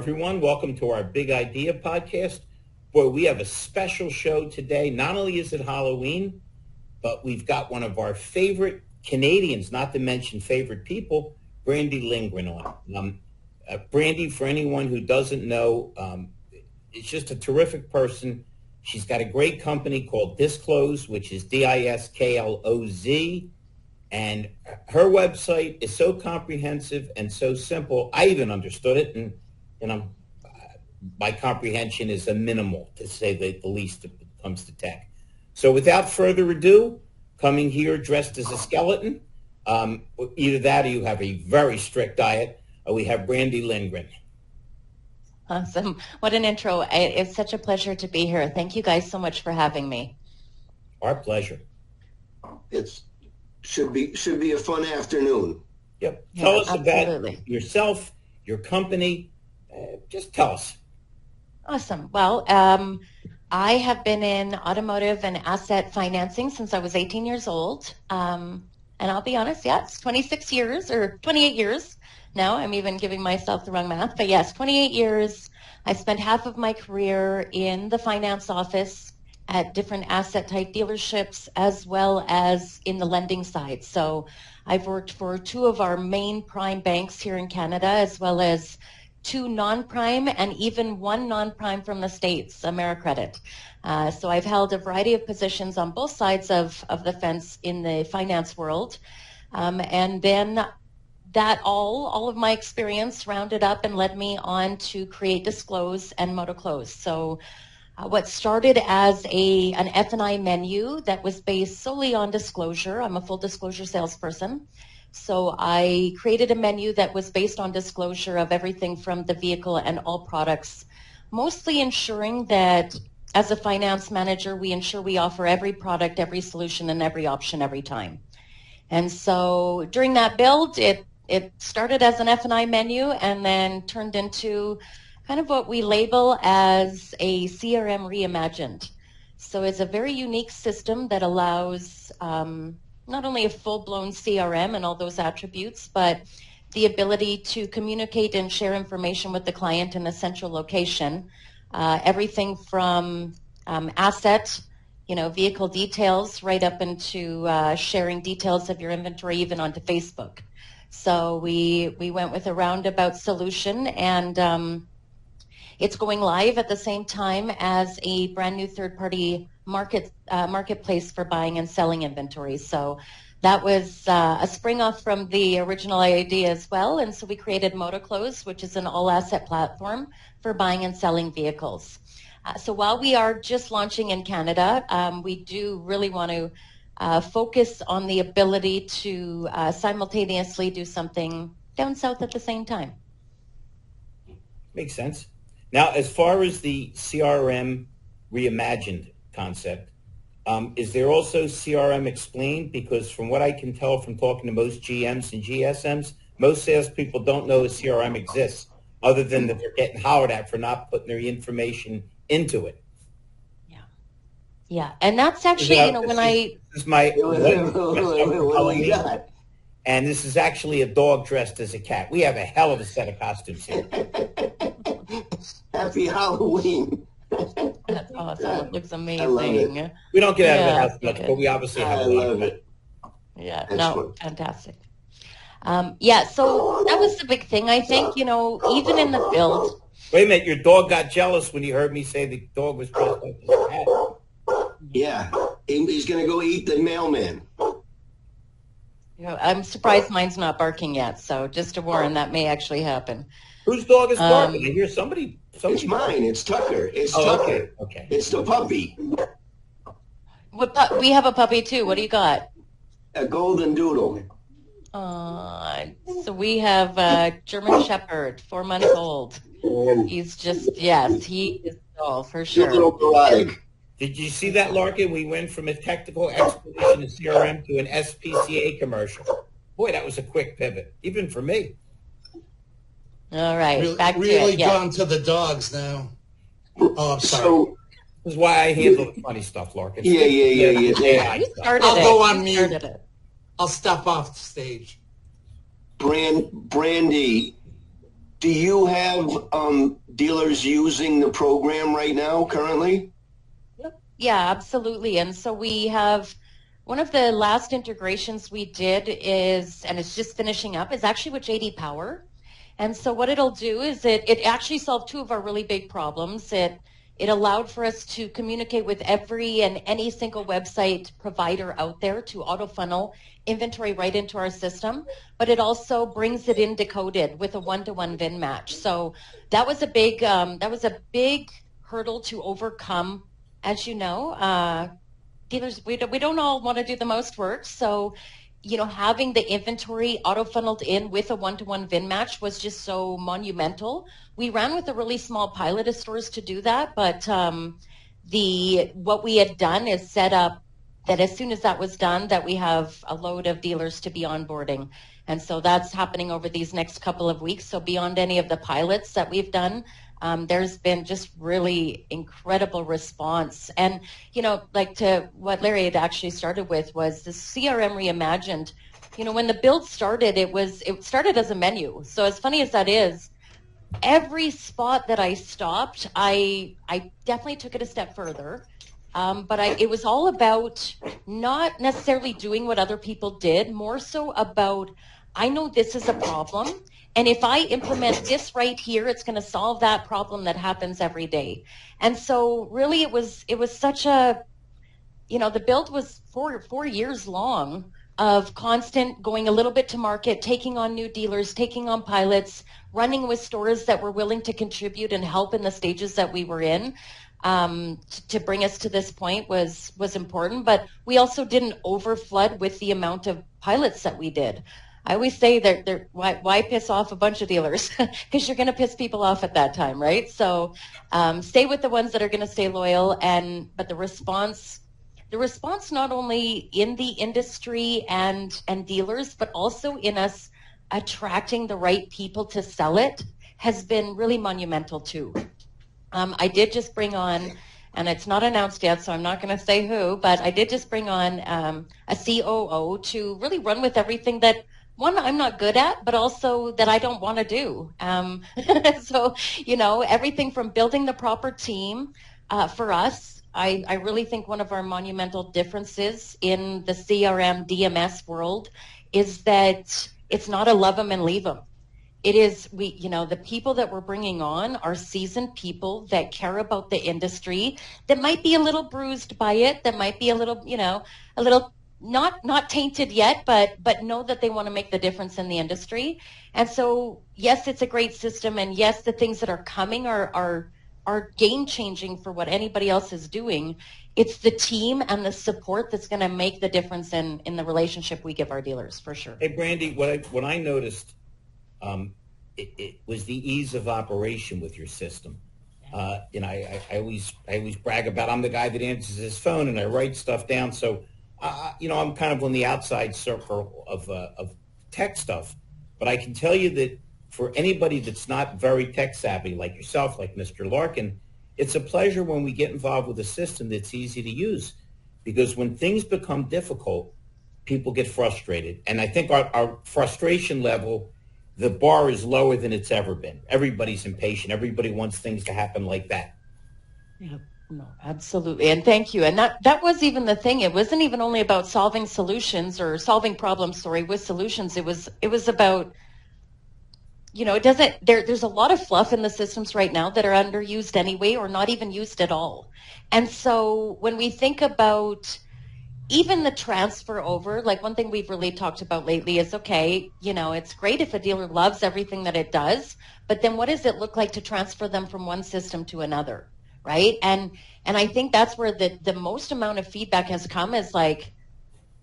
everyone. Welcome to our Big Idea podcast. Boy, we have a special show today. Not only is it Halloween, but we've got one of our favorite Canadians, not to mention favorite people, Brandi Lindgren on. Brandi, for anyone who doesn't know, is just a terrific person. She's got a great company called Disclose, which is DISKLOZ. And her website is so comprehensive and so simple. I even understood it, and my comprehension is a minimal, to say the least, when it comes to tech. So without further ado, coming here dressed as a skeleton, either that or you have a very strict diet, we have Brandi Lindgren. Awesome. What an intro. It's such a pleasure to be here. Thank you guys so much for having me. Our pleasure. Should be a fun afternoon. Yep. Tell us absolutely. About yourself, your company. Just tell us. Awesome. Well, I have been in automotive and asset financing since I was 18 years old. And I'll be honest, it's 26 years or 28 years now. I'm even giving myself the wrong math. But yes, 28 years. I spent half of my career in the finance office at different asset type dealerships, as well as in the lending side. So I've worked for two of our main prime banks here in Canada, as well as two non-prime and even one non-prime from the States, AmeriCredit. So I've held a variety of positions on both sides of the fence in the finance world. And then that all of my experience rounded up and led me on to create Disclose and MotoClose. So what started as an F&I menu that was based solely on disclosure. I'm a full disclosure salesperson. So I created a menu that was based on disclosure of everything from the vehicle and all products, mostly ensuring that as a finance manager, we ensure we offer every product, every solution, and every option every time. And so during that build, it started as an F&I menu and then turned into kind of what we label as a CRM reimagined. So it's a very unique system that allows not only a full-blown CRM and all those attributes, but the ability to communicate and share information with the client in a central location. Everything from asset, vehicle details, right up into sharing details of your inventory, even onto Facebook. So we went with a roundabout solution, and it's going live at the same time as a brand new third-party marketplace for buying and selling inventory. So that was a spring off from the original idea as well. And so we created MotoClose, which is an all-asset platform for buying and selling vehicles. So while we are just launching in Canada, we do really want to focus on the ability to simultaneously do something down south at the same time. Makes sense. Now, as far as the CRM reimagined concept, is there also CRM explained? Because from what I can tell from talking to most GMs and GSMs, most salespeople don't know a CRM exists, other than that they're getting hollered at for not putting their information into it. Yeah, and that's actually, What do you got? And this is actually a dog dressed as a cat. We have a hell of a set of costumes here. Happy Halloween. That's awesome. It looks amazing. I love it. We don't get out of the house much, but we obviously have a lot of it. Yeah, Excellent. Fantastic. So that was the big thing, I think, even in the build. Wait a minute, your dog got jealous when he heard me say the dog was dressed up as a cat. Yeah, he's going to go eat the mailman. I'm surprised mine's not barking yet, so just to warn, that may actually happen. Whose dog is barking? I hear somebody. It's mine. It's Tucker. It's Oh, Tucker. okay. It's the puppy. We have a puppy too. What do you got? A golden doodle. So we have a German Shepherd, 4 months old. He's just, he is all for sure. A little neurotic. Did you see that, Larkin? We went from a technical explanation of CRM to an SPCA commercial. Boy, that was a quick pivot, even for me. All right, back to really it. Yeah. gone to the dogs now. Oh, I'm sorry. So, This is why I handle the funny stuff, Larkin. Yeah. You started I'll it. go on You mute. started it. I'll step off the stage. Brandi, Do you have dealers using the program right now currently? Yeah, absolutely. And so we have one of the last integrations we did is, and it's just finishing up, is actually with JD Power. And so what it'll do is it actually solved two of our really big problems. It allowed for us to communicate with every and any single website provider out there to auto funnel inventory right into our system, but it also brings it in decoded with a one-to-one VIN match. So that was a big hurdle to overcome. As you know, dealers, we don't all want to do the most work. So, having the inventory auto funneled in with a one-to-one VIN match was just so monumental. We ran with a really small pilot of stores to do that, but what we had done is set up that as soon as that was done, that we have a load of dealers to be onboarding. And so that's happening over these next couple of weeks. So beyond any of the pilots that we've done, there's been just really incredible response. And, like to what Larry had actually started with was the CRM Reimagined. When the build started, it started as a menu. So as funny as that is, every spot that I stopped, I definitely took it a step further. But it was all about not necessarily doing what other people did, more so about, I know this is a problem, and if I implement this right here, it's going to solve that problem that happens every day. And so really it was such a, the build was four years long of constant going a little bit to market, taking on new dealers, taking on pilots, running with stores that were willing to contribute and help in the stages that we were in. To bring us to this point was important, but we also didn't overflood with the amount of pilots that we did. I always say that why piss off a bunch of dealers? Because you're going to piss people off at that time, right? So stay with the ones that are going to stay loyal, but the response not only in the industry and dealers, but also in us attracting the right people to sell it has been really monumental too. I did just bring on, and it's not announced yet, so I'm not going to say who, but I did just bring on a COO to really run with everything that, one, I'm not good at, but also that I don't want to do. So, everything from building the proper team for us. I really think one of our monumental differences in the CRM DMS world is that it's not a love them and leave them. It is, the people that we're bringing on are seasoned people that care about the industry, that might be a little bruised by it, that might be a little not tainted yet, but know that they want to make the difference in the industry. And so, yes, it's a great system, and yes, the things that are coming are game changing for what anybody else is doing. It's the team and the support that's going to make the difference in the relationship we give our dealers, for sure. Hey, Brandi, what I noticed. It was the ease of operation with your system. I always brag about I'm the guy that answers his phone and I write stuff down. So, I'm kind of on the outside circle of tech stuff. But I can tell you that for anybody that's not very tech savvy like yourself, like Mr. Larkin, it's a pleasure when we get involved with a system that's easy to use. Because when things become difficult, people get frustrated. And I think our frustration level, the bar is lower than it's ever been. Everybody's impatient. Everybody wants things to happen like that. Yeah, no, absolutely. And thank you. And that was even the thing. It wasn't even only about solving solutions or solving problems, with solutions. It was about, there's a lot of fluff in the systems right now that are underused anyway, or not even used at all. And so when we think about even the transfer over, like one thing we've really talked about lately is, okay, it's great if a dealer loves everything that it does, but then what does it look like to transfer them from one system to another, right? And I think that's where the most amount of feedback has come is like,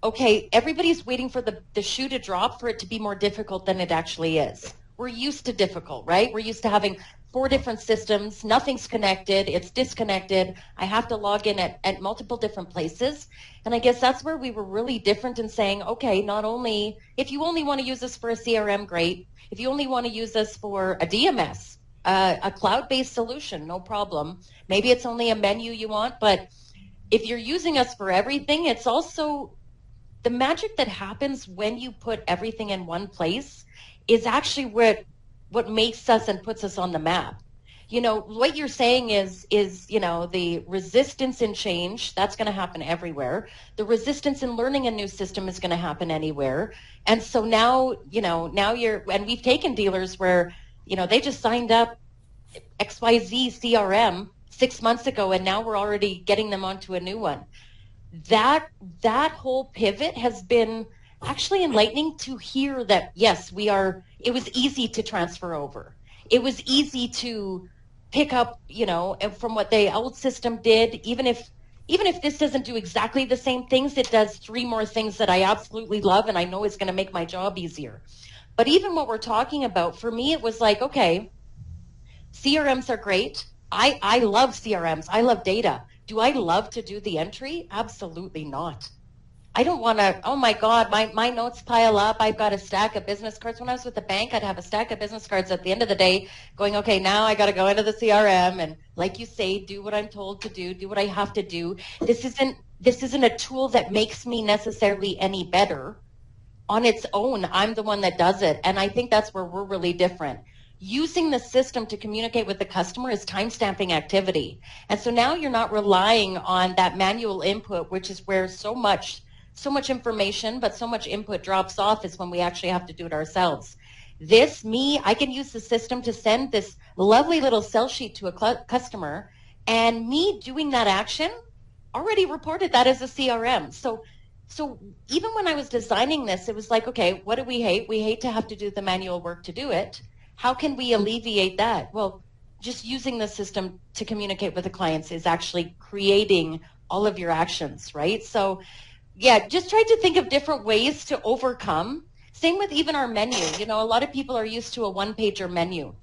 okay, everybody's waiting for the shoe to drop for it to be more difficult than it actually is. We're used to difficult, right? We're used to having 4 different systems, nothing's connected, it's disconnected, I have to log in at multiple different places. And I guess that's where we were really different in saying, okay, not only, if you only want to use us for a CRM, great. If you only want to use us for a DMS, a cloud-based solution, no problem. Maybe it's only a menu you want, but if you're using us for everything, it's also the magic that happens when you put everything in one place is actually what makes us and puts us on the map. You know, what you're saying is, you know, the resistance in change, that's going to happen everywhere. The resistance in learning a new system is going to happen anywhere. And so now, you know, and we've taken dealers where, you know, they just signed up XYZ CRM 6 months ago, and now we're already getting them onto a new one. That whole pivot has been actually enlightening to hear that, yes, it was easy to transfer over. It was easy to pick up, you know, from what the old system did, even if this doesn't do exactly the same things, it does 3 more things that I absolutely love and I know it's going to make my job easier. But even what we're talking about, for me, it was like, okay, CRMs are great. I love CRMs. I love data. Do I love to do the entry? Absolutely not. I don't want to, oh my God, my notes pile up. I've got a stack of business cards. When I was with the bank, I'd have a stack of business cards at the end of the day going, okay, now I got to go into the CRM and, like you say, do what I'm told to do what I have to do. This isn't a tool that makes me necessarily any better. On its own, I'm the one that does it. And I think that's where we're really different. Using the system to communicate with the customer is time-stamping activity. And so now you're not relying on that manual input, which is where so much information, but so much input drops off is when we actually have to do it ourselves. I can use the system to send this lovely little sell sheet to a customer, and me doing that action already reported that as a CRM. So even when I was designing this, it was like, okay, what do we hate? We hate to have to do the manual work to do it. How can we alleviate that? Well, just using the system to communicate with the clients is actually creating all of your actions, right? So yeah, just try to think of different ways to overcome. Same with even our menu. You know, a lot of people are used to a one-pager menu.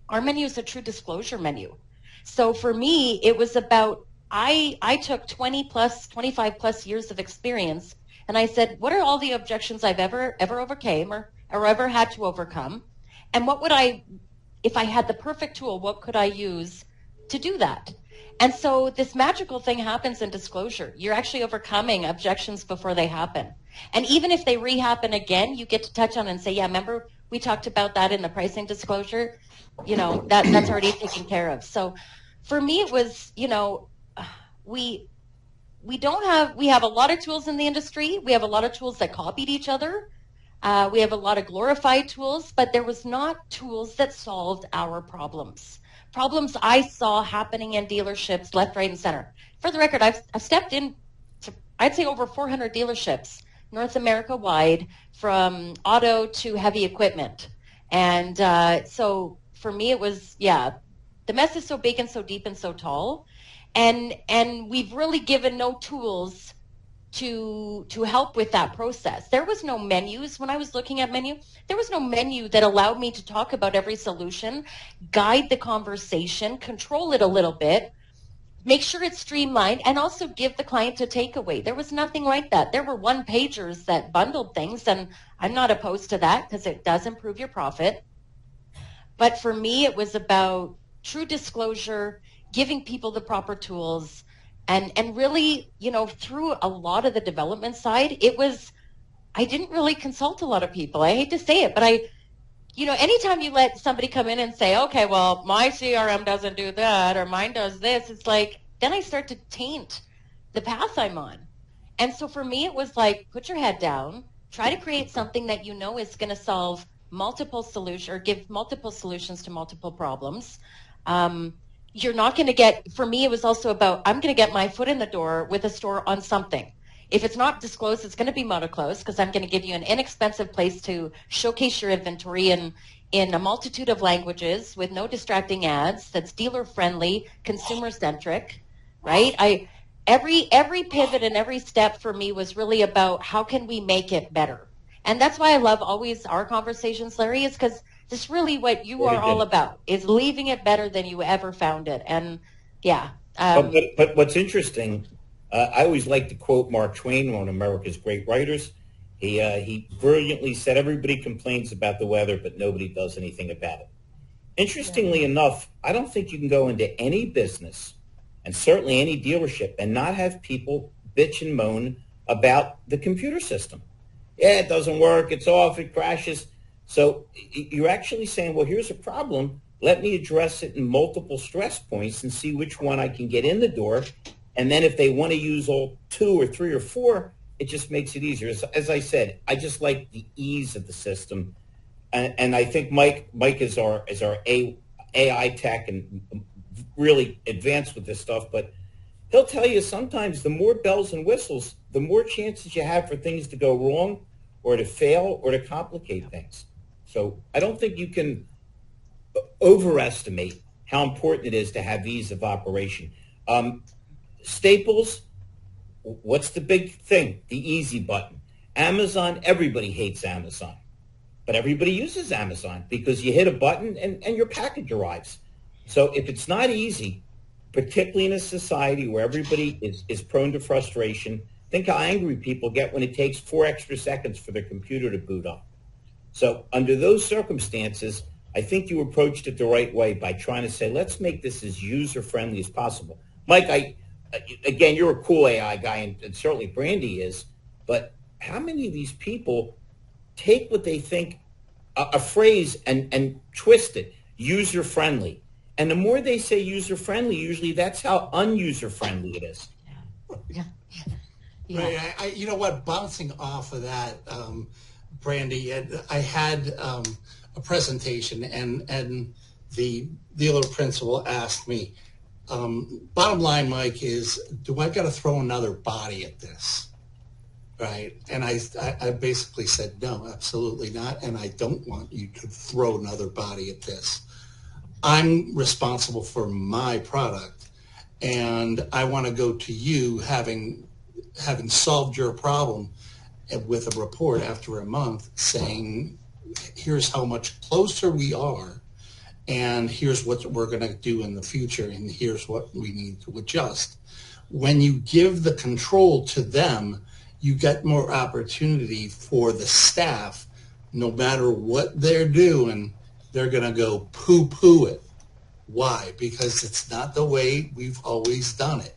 Our menu is a true disclosure menu. So for me, it was about, I took 25 plus years of experience, and I said, what are all the objections I've ever overcame or ever had to overcome? And if I had the perfect tool, what could I use to do that? And so this magical thing happens in disclosure. You're actually overcoming objections before they happen. And even if they re-happen again, you get to touch on and say, yeah, remember we talked about that in the pricing disclosure? You know, that's already taken care of. So for me, it was, you know, we have a lot of tools in the industry. We have a lot of tools that copied each other. We have a lot of glorified tools, but there was not tools that solved our problems. Problems I saw happening in dealerships left, right, and center. For the record, I've stepped in to, I'd say, over 400 dealerships, North America wide, from auto to heavy equipment. And so for me, it was, yeah, the mess is so big and so deep and so tall. And we've really given no tools to help with that process. There was no menus. When I was looking at menu, there was no menu that allowed me to talk about every solution, guide the conversation, control it a little bit, make sure it's streamlined, and also give the client a takeaway. There was nothing like that. There were one-pagers that bundled things, and I'm not opposed to that because it does improve your profit. But for me, it was about true disclosure, giving people the proper tools, and really, you know, through a lot of the development side, I didn't really consult a lot of people. I hate to say it, but anytime you let somebody come in and say, okay, well, my CRM doesn't do that or mine does this, it's like, then I start to taint the path I'm on. And so for me, it was like, put your head down, try to create something that you know is going to solve multiple solutions or give multiple solutions to multiple problems. You're not going to get, for me, it was also about, I'm going to get my foot in the door with a store on something. If it's not disclosed, it's going to be mono-closed because I'm going to give you an inexpensive place to showcase your inventory in a multitude of languages with no distracting ads, that's dealer-friendly, consumer-centric, right? Every pivot and every step for me was really about how can we make it better? And that's why I love always our conversations, Larry, is because this is really what you are all about, is leaving it better than you ever found it. And yeah. But what's interesting, I always like to quote Mark Twain, one of America's great writers. He brilliantly said, everybody complains about the weather, but nobody does anything about it. Interestingly enough, I don't think you can go into any business, and certainly any dealership, and not have people bitch and moan about the computer system. Yeah, it doesn't work, it's off, it crashes. So you're actually saying, well, here's a problem. Let me address it in multiple stress points and see which one I can get in the door. And then if they want to use all 2 or 3 or 4, it just makes it easier. As I said, I just like the ease of the system. And I think Mike is our AI tech and really advanced with this stuff. But he'll tell you sometimes the more bells and whistles, the more chances you have for things to go wrong or to fail or to complicate things. So I don't think you can overestimate how important it is to have ease of operation. Staples, what's the big thing? The easy button. Amazon, everybody hates Amazon. But everybody uses Amazon because you hit a button and your package arrives. So if it's not easy, particularly in a society where everybody is prone to frustration, think how angry people get when it takes 4 extra seconds for their computer to boot up. So under those circumstances, I think you approached it the right way by trying to say, let's make this as user-friendly as possible. Mike, again, you're a cool AI guy, and certainly Brandi is, but how many of these people take what they think, a phrase, and twist it, user-friendly? And the more they say user-friendly, usually that's how un-user-friendly it is. Yeah. Right. You know what? Bouncing off of that, Brandi, I had a presentation, and the dealer principal asked me, bottom line, Mike, is do I got to throw another body at this? Right. And I basically said, no, absolutely not. And I don't want you to throw another body at this. I'm responsible for my product, and I want to go to you having solved your problem with a report after a month saying, here's how much closer we are, and here's what we're going to do in the future, and here's what we need to adjust. When you give the control to them, you get more opportunity for the staff. No matter what they're doing, they're going to go poo-poo it. Why? Because it's not the way we've always done it.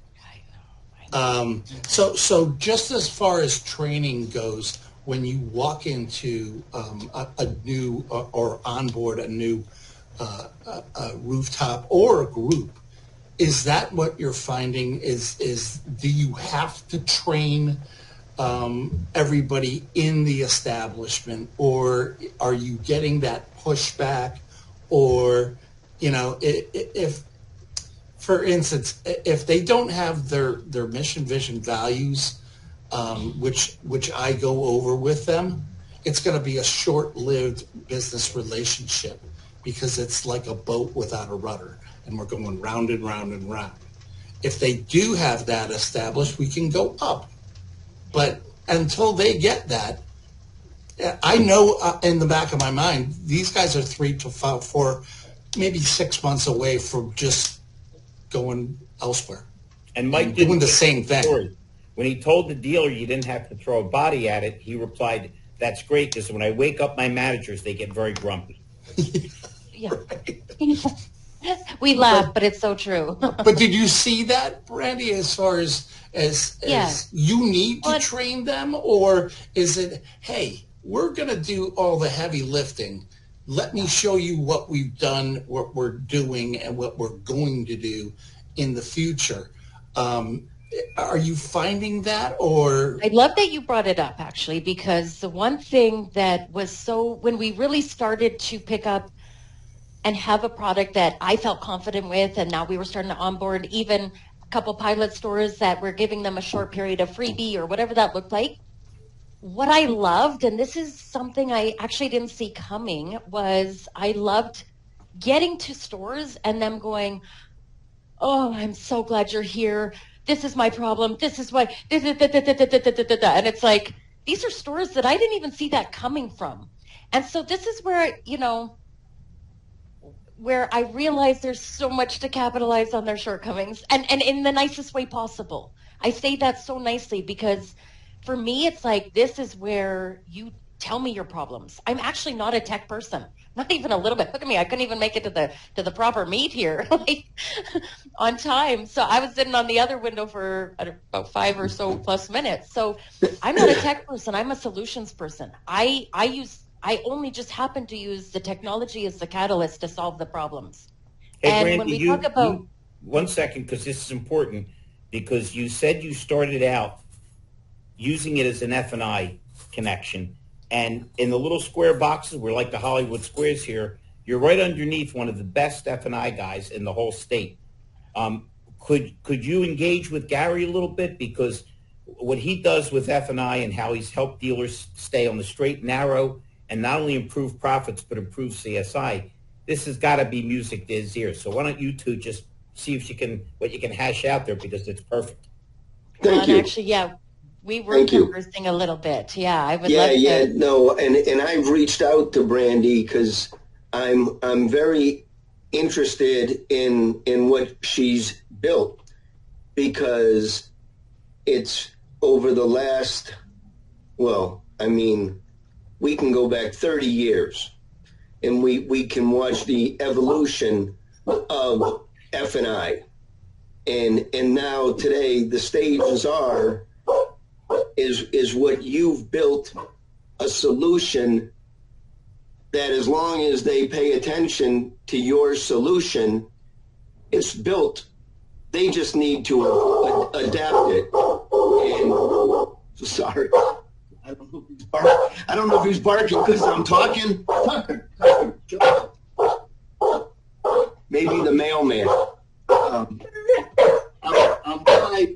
So just as far as training goes, when you walk into a new or onboard a new rooftop or a group, is that what you're finding? Is do you have to train everybody in the establishment, or are you getting that pushback? Or, if, for instance, if they don't have their mission, vision, values, which I go over with them, it's going to be a short-lived business relationship because it's like a boat without a rudder, and we're going round and round and round. If they do have that established, we can go up. But until they get that, I know in the back of my mind, these guys are 3 to 4, maybe 6 months away from just going elsewhere. And Mike doing the same thing. Story. When he told the dealer you didn't have to throw a body at it, he replied, that's great, because when I wake up my managers, they get very grumpy. Yeah. We laugh, but it's so true. But did you see that, Brandi, as far as you need to train them, or is it, hey, we're going to do all the heavy lifting. Let me show you what we've done, what we're doing, and what we're going to do in the future. Are you finding that, or? I love that you brought it up, actually, because the one thing that was when we really started to pick up and have a product that I felt confident with, and now we were starting to onboard even a couple pilot stores that were giving them a short period of freebie or whatever that looked like. What I loved, and this is something I actually didn't see coming, was I loved getting to stores and them going, oh, I'm so glad you're here. This is my problem. This is what, and it's like, these are stores that I didn't even see that coming from. And so this is where, where I realize there's so much to capitalize on their shortcomings, and in the nicest way possible. I say that so nicely because for me, it's like, this is where you tell me your problems. I'm actually not a tech person, not even a little bit. Look at me. I couldn't even make it to the proper meet here on time. So I was sitting on the other window for about 5 or so plus minutes. So I'm not a tech person. I'm a solutions person. I use I only just happen to use the technology as the catalyst to solve the problems. Hey, And Brandi, when we talk about... one second, because this is important, because you said you started out using it as an F&I connection, and in the little square boxes, we're like the Hollywood squares here, you're right underneath one of the best F&I guys in the whole state. Could you engage with Gary a little bit? Because what he does with F&I and how he's helped dealers stay on the straight and narrow and not only improve profits but improve CSI, this has got to be music to his ears. So why don't you two just see if what you can hash out there, because it's perfect. Thank you. Actually, yeah, we were conversing a little bit. Yeah, I would love to. Yeah, no, and I've reached out to Brandi because I'm very interested in what she's built, because it's over the last, well, I mean, we can go back 30 years and we can watch the evolution of F&I. And now today the stages is what you've built, a solution that as long as they pay attention to your solution, it's built. They just need to adapt it. And sorry, I don't know if he's barking because I'm talking. Tucker, maybe the mailman. I'm live.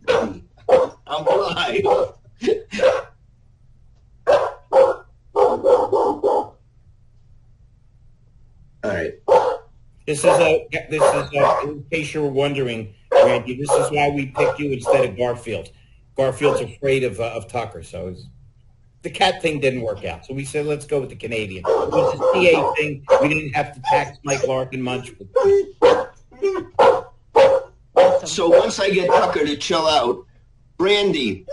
I'm live. All right. This is in case you were wondering, Brandi, this is why we picked you instead of Garfield. Garfield's afraid of Tucker, so the cat thing didn't work out. So we said, let's go with the Canadian. It was a CA thing. We didn't have to tax Mike Larkin much. So once I get Tucker to chill out, Brandi,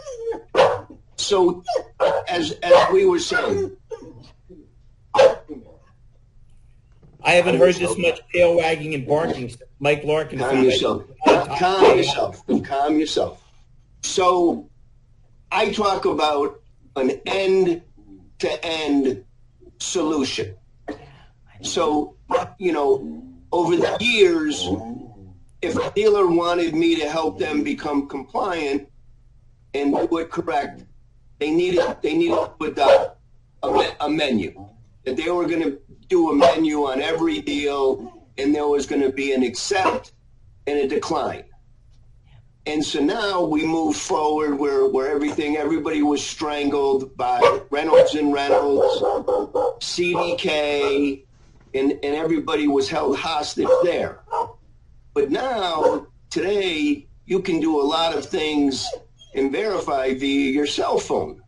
so as we were saying, I haven't heard this much tail wagging and barking since Mike Larkin. Calm yourself. Calm yourself. So I talk about an end-to-end solution. So, over the years, if a dealer wanted me to help them become compliant and do it correct, they needed to put down a menu. That they were going to do a menu on every deal, and there was going to be an accept and a decline. And so now we move forward where everybody was strangled by Reynolds and Reynolds, CDK, and everybody was held hostage there. But now, today, you can do a lot of things and verify via your cell phone.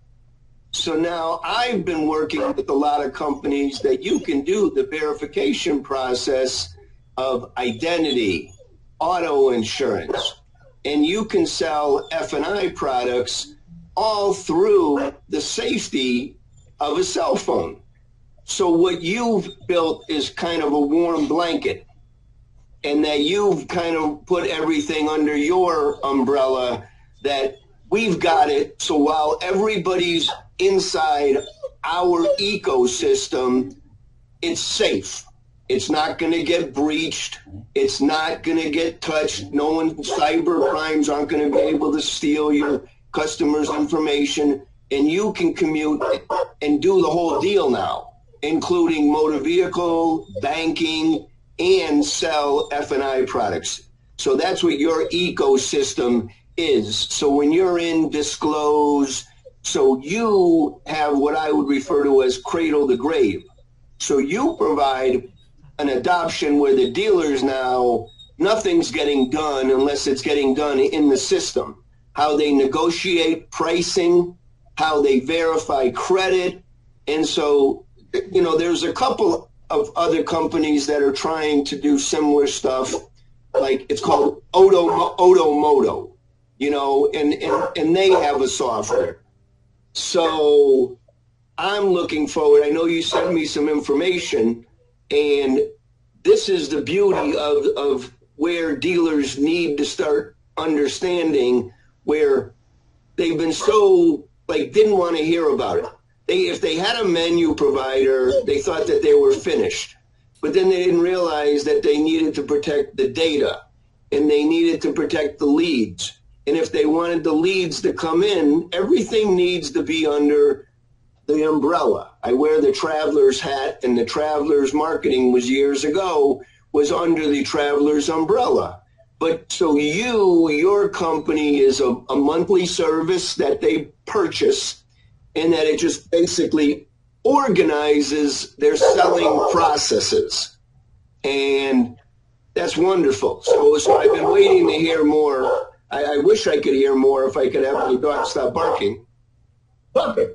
So now I've been working with a lot of companies that you can do the verification process of identity, auto insurance, and you can sell F&I products all through the safety of a cell phone. So what you've built is kind of a warm blanket, and that you've kind of put everything under your umbrella, that we've got it. So while everybody's inside our ecosystem, it's safe. It's not going to get breached. It's not going to get touched. Cyber crimes aren't going to be able to steal your customers' information. And you can commute and do the whole deal now, including motor vehicle, banking, and sell F&I products. So that's what your ecosystem is. So when you're in disclose, so you have what I would refer to as cradle to grave. So you provide an adoption where the dealers now, nothing's getting done unless it's getting done in the system. How they negotiate pricing, how they verify credit. And so, there's a couple of other companies that are trying to do similar stuff, like it's called Automotive, and they have a software. So I'm looking forward. I know you sent me some information, and this is the beauty of where dealers need to start understanding, where they've been so, didn't want to hear about it. if they had a menu provider, they thought that they were finished. But then they didn't realize that they needed to protect the data and they needed to protect the leads. And if they wanted the leads to come in, everything needs to be under the umbrella. I wear the Travelers hat, and the Travelers marketing was years ago, was under the Travelers umbrella. But so your company is a monthly service that they purchase, and that it just basically organizes their selling processes. And that's wonderful. So I've been waiting to hear more. I wish I could hear more if I could have my dog stop barking. Barking.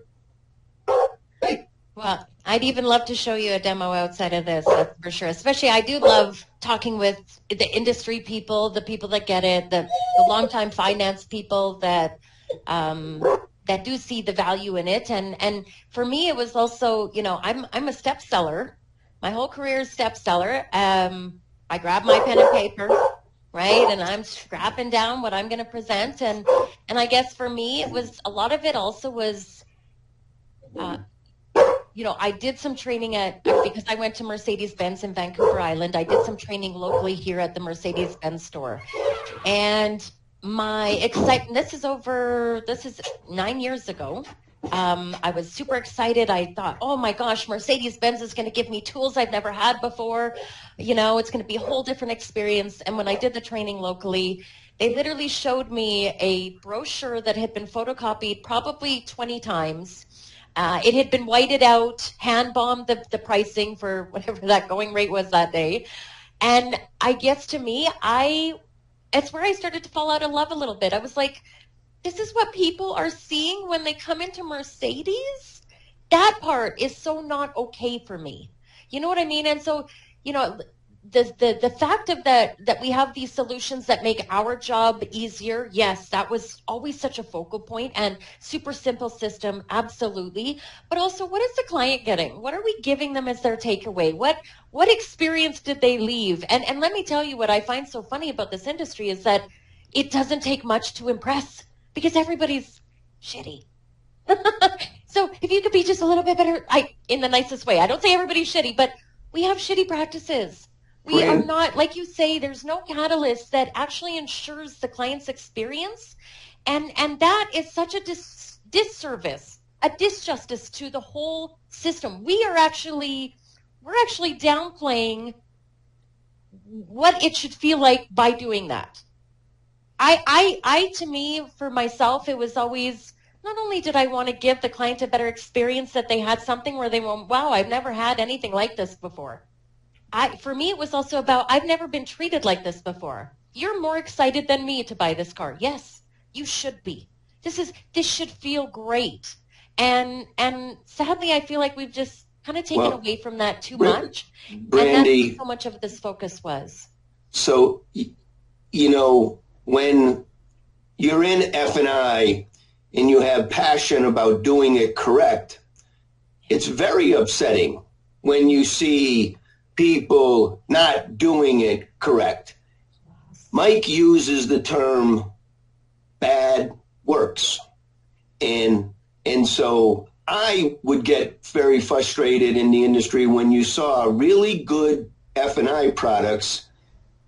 Hey. Well, I'd even love to show you a demo outside of this, that's for sure. Especially, I do love talking with the industry people, the people that get it, the longtime finance people that do see the value in it. And for me, it was also, I'm a step seller. My whole career is step seller. I grab my pen and paper, right? And I'm scrapping down what I'm going to present. And I guess for me, it was, a lot of it also was, I did some training because I went to Mercedes-Benz in Vancouver Island. I did some training locally here at the Mercedes-Benz store. And my excitement, this is 9 years ago. I was super excited. I thought, oh my gosh, Mercedes-Benz is going to give me tools I've never had before. It's going to be a whole different experience. And when I did the training locally, they literally showed me a brochure that had been photocopied probably 20 times. It had been whited out, hand bombed the pricing for whatever that going rate was that day. And I guess to me, it's where I started to fall out of love a little bit. I was like, this is what people are seeing when they come into Mercedes? That part is so not okay for me. You know what I mean? And so, the fact of that we have these solutions that make our job easier, yes, that was always such a focal point, and super simple system, absolutely. But also, what is the client getting? What are we giving them as their takeaway? What experience did they leave? And let me tell you, what I find so funny about this industry is that it doesn't take much to impress, because everybody's shitty. So if you could be just a little bit better, in the nicest way, I don't say everybody's shitty, but we have shitty practices. We are not, like you say, there's no catalyst that actually ensures the client's experience. And that is such a disservice, a disjustice to the whole system. We're actually downplaying what it should feel like by doing that. To me, for myself, it was always, not only did I want to give the client a better experience, that they had something where they went, wow, I've never had anything like this before. For me, it was also about, I've never been treated like this before. You're more excited than me to buy this car. Yes, you should be. This should feel great. And sadly, I feel like we've just kind of taken away from that too much. Brandi, and that's how much of this focus was. So, when you're in F&I and you have passion about doing it correct, it's very upsetting when you see people not doing it correct. Mike uses the term bad works. And so I would get very frustrated in the industry when you saw really good F&I products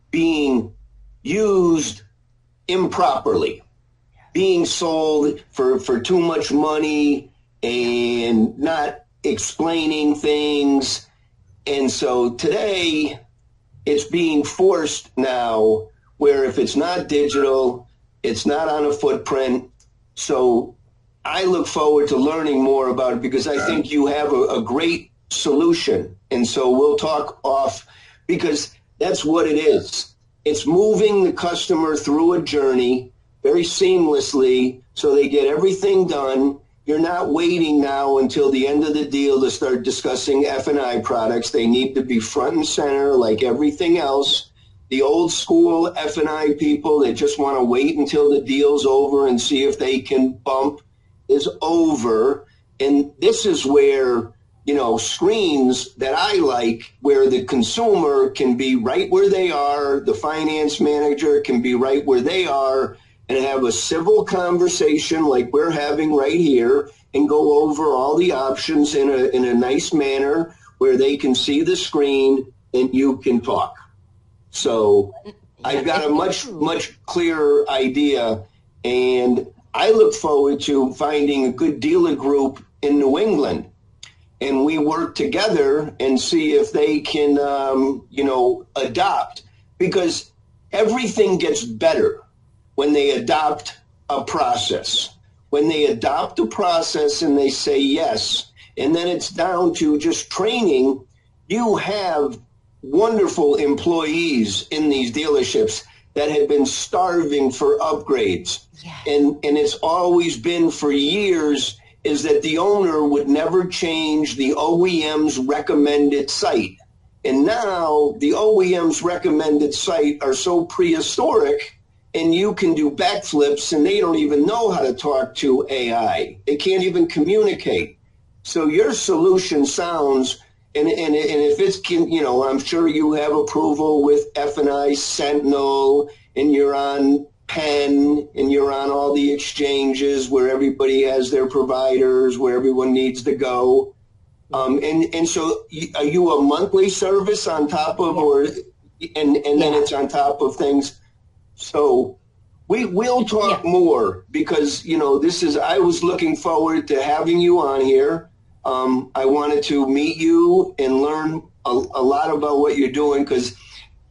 being used improperly, being sold for too much money and not explaining things. And so today it's being forced now, where if it's not digital, it's not on a footprint. So I look forward to learning more about it, because I think you have a great solution. And so we'll talk off, because that's what it is. It's moving the customer through a journey very seamlessly so they get everything done. You're not waiting now until the end of the deal to start discussing F&I products. They need to be front and center like everything else. The old school F&I people that just want to wait until the deal's over and see if they can bump is over. And this is where, screens that I like, where the consumer can be right where they are, the finance manager can be right where they are, and have a civil conversation like we're having right here and go over all the options in a nice manner where they can see the screen and you can talk. So I've got a much clearer idea, and I look forward to finding a good dealer group in New England, and we work together and see if they can, adopt, because everything gets better when they adopt a process. When they adopt a process and they say yes, and then it's down to just training, you have wonderful employees in these dealerships that have been starving for upgrades. Yes. And it's always been for years is that the owner would never change the OEM's recommended site. And now the OEM's recommended site are so prehistoric, and you can do backflips and they don't even know how to talk to AI. They can't even communicate. So your solution sounds, and if it's, I'm sure you have approval with F&I Sentinel, and you're on Penn, and you're on all the exchanges where everybody has their providers, where everyone needs to go. And so are you a monthly service on top of, and then it's on top of things? So we'll talk more, because, I was looking forward to having you on here. I wanted to meet you and learn a lot about what you're doing, because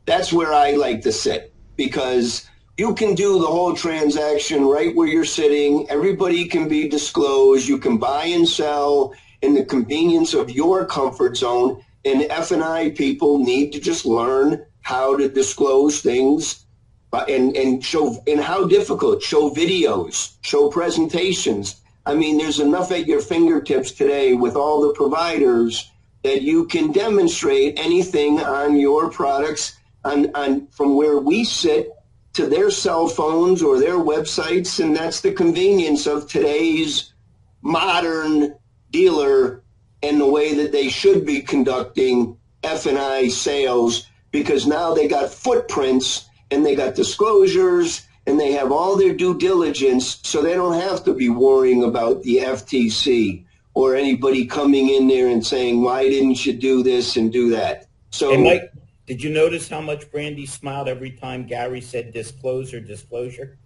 that's where I like to sit, because you can do the whole transaction right where you're sitting. Everybody can be disclosed. You can buy and sell in the convenience of your comfort zone. And F&I people need to just learn how to disclose things and show, and how difficult, show videos, show presentations. I mean, there's enough at your fingertips today with all the providers that you can demonstrate anything on your products on from where we sit to their cell phones or their websites. And that's the convenience of today's modern dealer and the way that they should be conducting F&I sales, because now they got footprints and they got disclosures and they have all their due diligence, so they don't have to be worrying about the FTC or anybody coming in there and saying, why didn't you do this and do that? So, hey, Mike, did you notice how much Brandi smiled every time Gary said disclosure?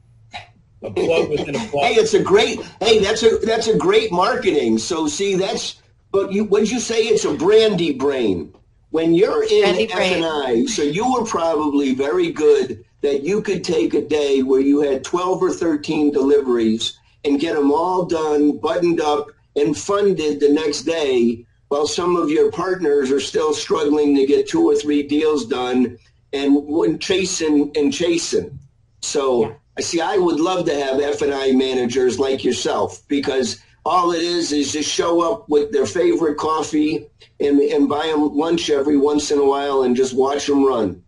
A plug within a plug. Hey, that's a great marketing. So see, what'd you say? It's a Brandi brain. When you're in F&I, so you were probably very good that you could take a day where you had 12 or 13 deliveries and get them all done, buttoned up, and funded the next day, while some of your partners are still struggling to get 2 or 3 deals done and chasing. So I see, I would love to have F&I managers like yourself, because all it is just show up with their favorite coffee and buy them lunch every once in a while and just watch them run.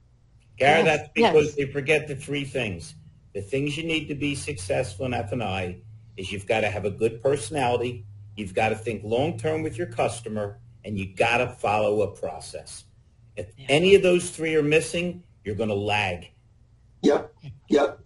Gary, that's because they forget the 3 things. The things you need to be successful in F&I is you've got to have a good personality, you've got to think long-term with your customer, and you got to follow a process. If any of those 3 are missing, you're going to lag. Yep.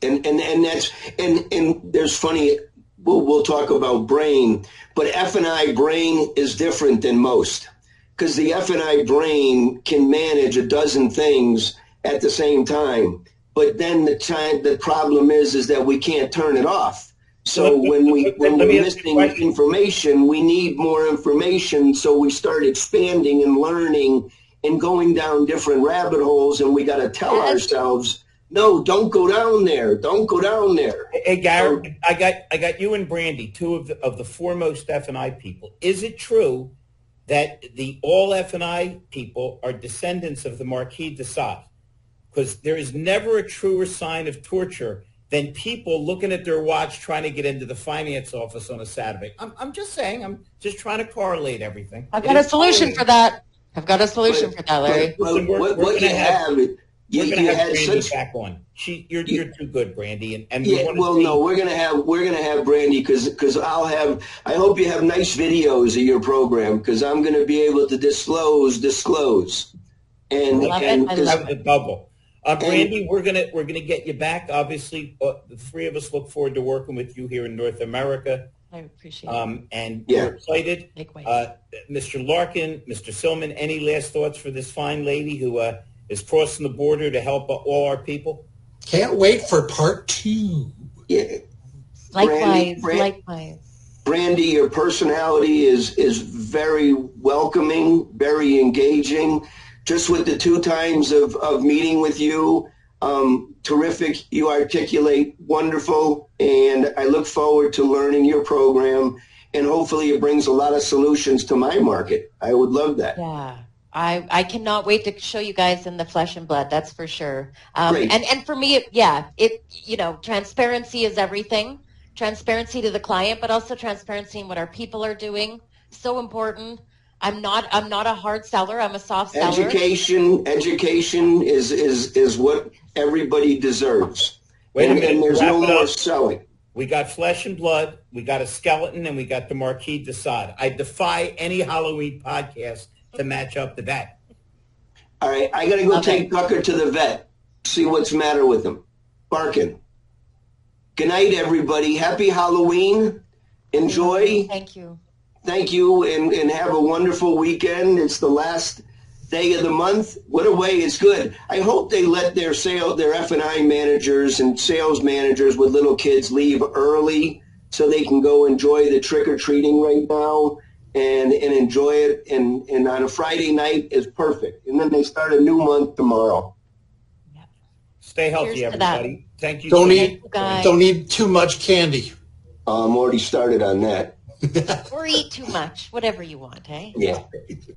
And that's, and there's funny, we'll talk about brain, but F&I brain is different than most, because the F&I brain can manage a dozen things at the same time. But then the problem is that we can't turn it off. So when we're missing information, we need more information. So we start expanding and learning and going down different rabbit holes, and we got to tell ourselves, no, don't go down there. Don't go down there. Hey, Gary, I got you and Brandi, 2 of the foremost F&I people. Is it true that all F&I people are descendants of the Marquis de Sade? Because there is never a truer sign of torture than people looking at their watch trying to get into the finance office on a Saturday. I'm just saying. I'm just trying to correlate everything. I've got a solution for that. Larry. What you have... We're going to have Brandi back on. You're too good, Brandi, and we're going to have Brandi, because I hope you have nice videos of your program, because I'm going to be able to disclose, and have the double. Brandi, we're gonna get you back. Obviously, the three of us look forward to working with you here in North America. I appreciate it. And we're excited. Likewise. Mr. Larkin, Mr. Silman, any last thoughts for this fine lady who is crossing the border to help all our people? Can't wait for part 2. Yeah. Likewise. Likewise. Brandi, your personality is very welcoming, very engaging. Just with the 2 times of meeting with you, terrific. You articulate wonderful, and I look forward to learning your program, and hopefully it brings a lot of solutions to my market. I would love that. Yeah. I cannot wait to show you guys in the flesh and blood. That's for sure. And for me, transparency is everything. Transparency to the client, but also transparency in what our people are doing. So important. I'm not a hard seller. I'm a soft seller. Education is what everybody deserves. Wait a minute. And there's no more selling. We got flesh and blood, we got a skeleton, and we got the Marquis de Sade. I defy any Halloween podcast to match up to that. All right, I got to go take Tucker to the vet, see what's the matter with him. Barking. Good night, everybody. Happy Halloween. Enjoy. Thank you. Thank you, and have a wonderful weekend. It's the last day of the month. What a way. It's good. I hope they let their F&I managers and sales managers with little kids leave early so they can go enjoy the trick-or-treating right now and enjoy it. And on a Friday night is perfect. And then they start a new month tomorrow. Stay healthy, everybody. Thank you. Don't eat too much candy. I'm already started on that. Or eat too much, whatever you want, eh? Yeah.